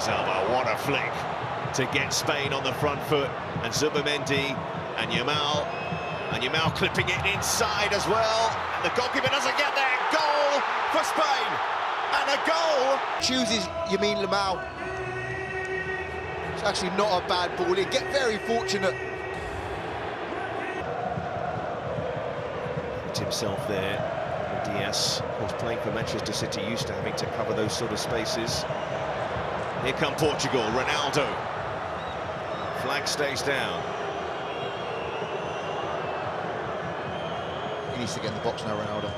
Alba, what a flick to get Spain on the front foot, and Zubimendi and Yamal, clipping it inside as well, and the goalkeeper doesn't get there. Goal for Spain, and a goal. Chooses Yamin Lamal. It's actually not a bad ball. He'd get very fortunate. Himself there. Diaz, of course, playing for Manchester City, used to having to cover those sort of spaces. Here come Portugal, Ronaldo. Flag stays down. He needs to get in the box now, Ronaldo.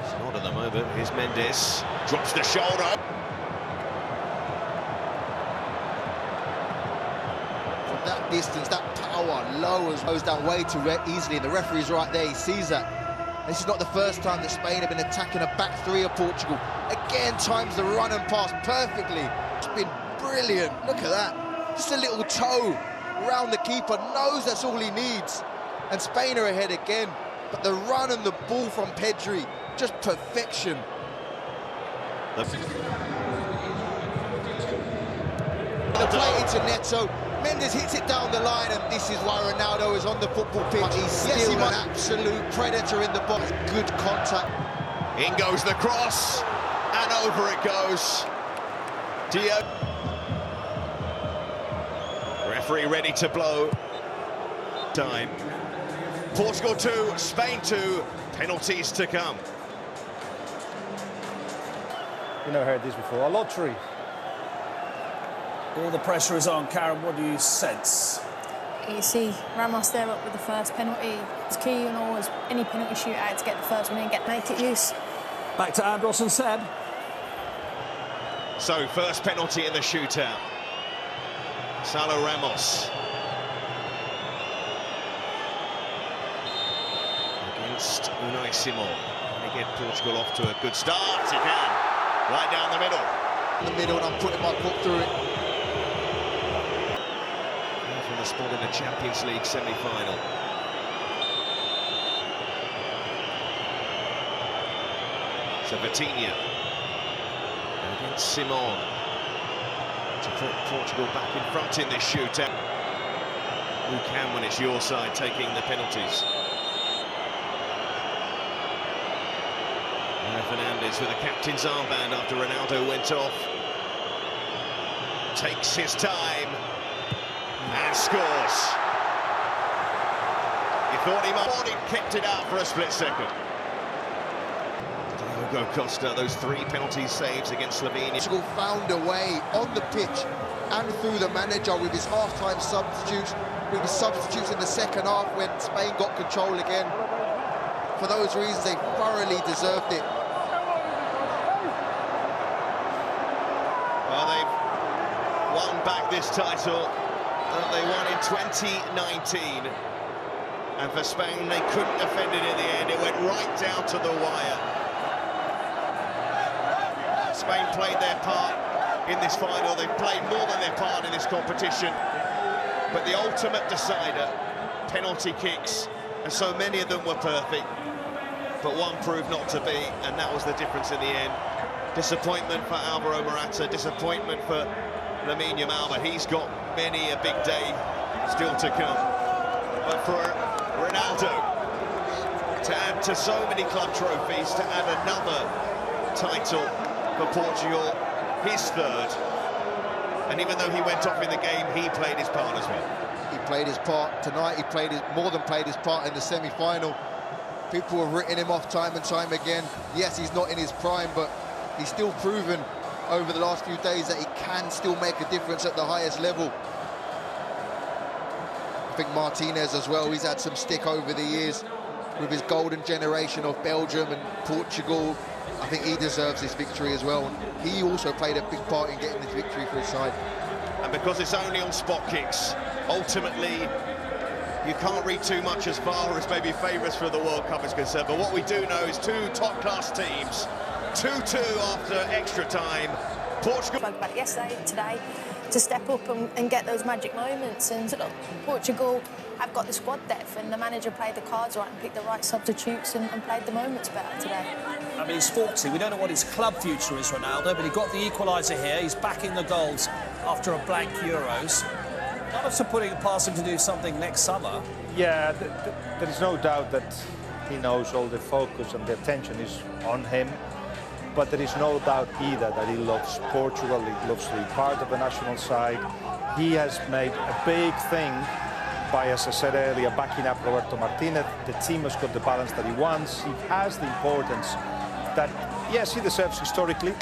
It's not at the moment. Here's Mendes, drops the shoulder. From that distance, that power, lowers, goes down way too easily, and the referee's right there, he sees that. And this is not the first time that Spain have been attacking a back three of Portugal. Again, times the run and pass perfectly. It's been brilliant. Look at that. Just a little toe around the keeper, knows that's all he needs. And Spain are ahead again. But the run and the ball from Pedri, just perfection. The play into Neto. Mendes hits it down the line, and this is why Ronaldo is on the football pitch. He's still an absolute predator in the box. Good contact. In goes the cross, and over it goes. Referee ready to blow. Time. Portugal 2, Spain 2, penalties to come. You never heard this before. A lottery. All the pressure is on. Karen, what do you sense? You see Ramos there up with the first penalty. It's key in always any penalty shootout to get the first one in, make it use. Back to Andros and Seb. So, first penalty in the shootout. Salo Ramos. Against Unai Simon. Can he get Portugal off to a good start? He can. Right down the middle. In the middle, and I'm putting my foot through it. From the spot in the Champions League semi-final. So Vitinha against Simon to put Portugal back in front in this shootout. Who can when it's your side taking the penalties? Fernandes with the captain's armband after Ronaldo went off. Takes his time and scores. You thought he might have kicked it out for a split second. Diogo Costa, those 3 penalty saves against Slovenia. Portugal found a way on the pitch and through the manager with his half-time substitutes, with his substitutes in the second half when Spain got control again. For those reasons, they thoroughly deserved it. Well, they've won back this title that they won in 2019. And for Spain, they couldn't defend it in the end. It went right down to the wire. Spain played their part in this final. They've played more than their part in this competition. But the ultimate decider, penalty kicks, and so many of them were perfect. But one proved not to be, and that was the difference in the end. Disappointment for Alvaro Morata, disappointment for Lamine Yamal, but he's got many a big day still to come. But for Ronaldo to add to so many club trophies, to add another title for Portugal, his 3rd. And even though he went off in the game, he played his part as well. He played his part tonight. He played more than played his part in the semi-final. People have written him off time and time again. Yes, he's not in his prime, but he's still proven over the last few days that he can still make a difference at the highest level. I think Martinez as well, he's had some stick over the years with his golden generation of Belgium and Portugal. I think he deserves this victory as well. And he also played a big part in getting this victory for his side. And because it's only on spot kicks, ultimately, you can't read too much as far as maybe favourites for the World Cup is concerned. But what we do know is 2 top-class teams, 2-2 after extra time. Portugal. Spoke about it yesterday, today. to step up and get those magic moments. And look, Portugal have got the squad depth, and the manager played the cards right and picked the right substitutes and played the moments better today. I mean, he's 40. We don't know what his club future is, Ronaldo, but he got the equaliser here. He's backing the goals after a blank Euros. Not also putting it past him to do something next summer. Yeah, there is no doubt that he knows all the focus and the attention is on him. But there is no doubt either that he loves Portugal, he loves to be part of the national side. He has made a big thing by, as I said earlier, backing up Roberto Martinez. The team has got the balance that he wants. He has the importance that, yes, he deserves historically,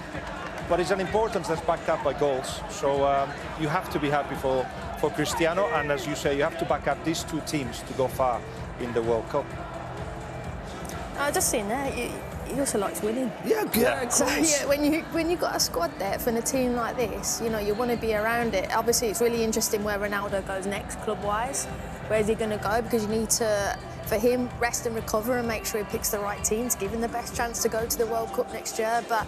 but it's an importance that's backed up by goals. So you have to be happy for Cristiano, and as you say, you have to back up these two teams to go far in the World Cup. Just seeing there, he also likes winning. Yeah, of So course. yeah, when you got a squad depth and a team like this, you know, you want to be around it. Obviously, it's really interesting where Ronaldo goes next, club-wise. Where's he going to go? Because you need to, for him, rest and recover and make sure he picks the right team to give him the best chance to go to the World Cup next year. But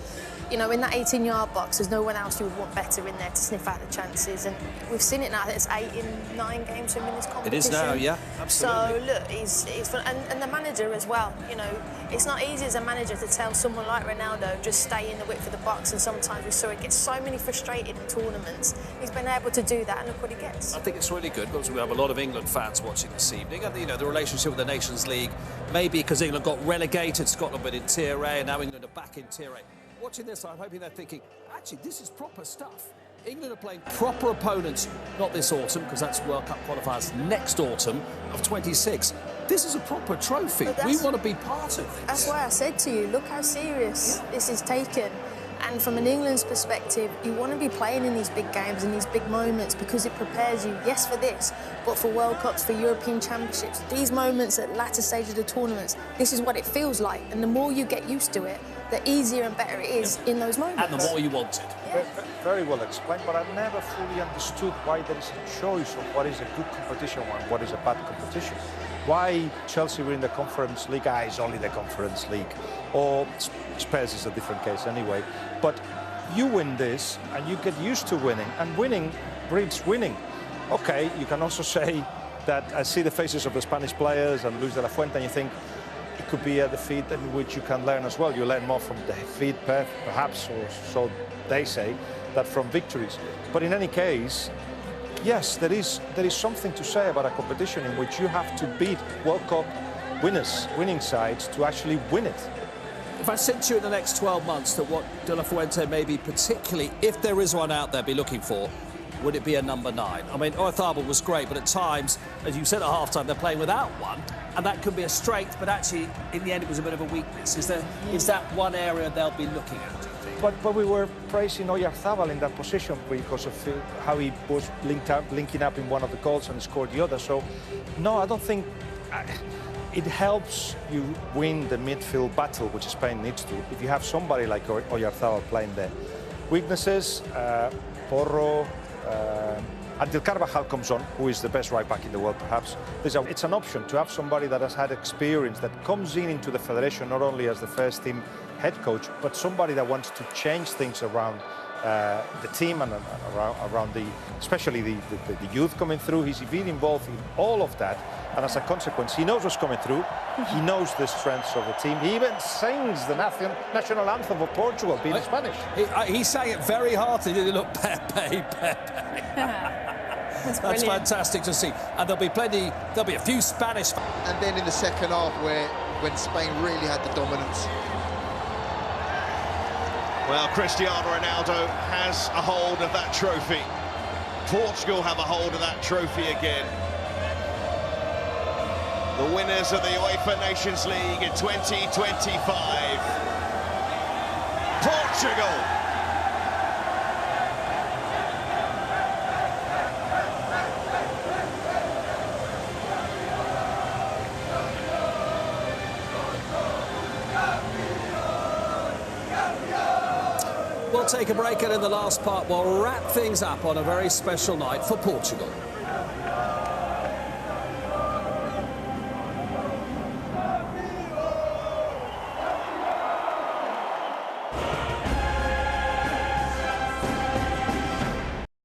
you know, in that 18-yard box, there's no one else you would want better in there to sniff out the chances. And we've seen it now. It's 8 in 9 games for him in this competition. It is now, yeah, absolutely. So look, he's fun. And the manager as well. You know, it's not easy as a manager to tell someone like Ronaldo just stay in the width of the box. And sometimes we saw it get so many frustrated in tournaments. He's been able to do that, and look what he gets. I think it's really good because we have a lot of England fans watching this evening, and you know the relationship with the Nations League, maybe because England got relegated, Scotland went in Tier A, and now England are back in Tier A. Watching this, I'm hoping they're thinking, actually, this is proper stuff. England are playing proper opponents, not this autumn, because that's World Cup qualifiers next autumn of 26. This is a proper trophy. We want to be part of this. That's why I said to you, look how serious this is taken. And from an England's perspective, you want to be playing in these big games and these big moments because it prepares you, yes, for this, but for World Cups, for European Championships. These moments at latter stages of the tournaments, this is what it feels like. And the more you get used to it, the easier and better it is in those moments. And the more you want it. Yeah. Very well explained, but I've never fully understood why there is a choice of what is a good competition and what is a bad competition. Why Chelsea were in the Conference League, it's only the Conference League. Or Spurs is a different case anyway. But you win this and you get used to winning, and winning breeds winning. Okay, you can also say that I see the faces of the Spanish players and Luis de la Fuente and you think it could be a defeat in which you can learn as well. You learn more from defeat perhaps, or so they say, than from victories. But in any case, yes, there is something to say about a competition in which you have to beat World Cup winners, winning sides, to actually win it. If I said to you in the next 12 months that what De La Fuente maybe particularly, if there is one out there, be looking for, would it be a number 9? I mean, Oyarzabal was great, but at times, as you said at half-time, they're playing without one, and that could be a strength, but actually, in the end, it was a bit of a weakness. Is that one area they'll be looking at, do you think? But we were praising Oyarzabal in that position because of how he was linking up in one of the goals and scored the other. So, no, I don't think it helps you win the midfield battle, which Spain needs to, if you have somebody like Oyarzabal playing there. Weaknesses, Porro, until Carvajal comes on, who is the best right-back in the world, perhaps, it's an option to have somebody that has had experience, that comes into the federation not only as the first-team head coach, but somebody that wants to change things around the team and around especially the youth coming through. He's been involved in all of that, and as a consequence, he knows what's coming through. He knows the strengths of the team. He even sings the national anthem of Portugal, being Spanish. He sang it very heartily, didn't he? Look, Pepe, Pepe. That's fantastic to see. And there'll be a few Spanish. And then in the second half, when Spain really had the dominance. Well, Cristiano Ronaldo has a hold of that trophy. Portugal have a hold of that trophy again. The winners of the UEFA Nations League in 2025. Portugal. We'll take a break, and in the last part, we'll wrap things up on a very special night for Portugal.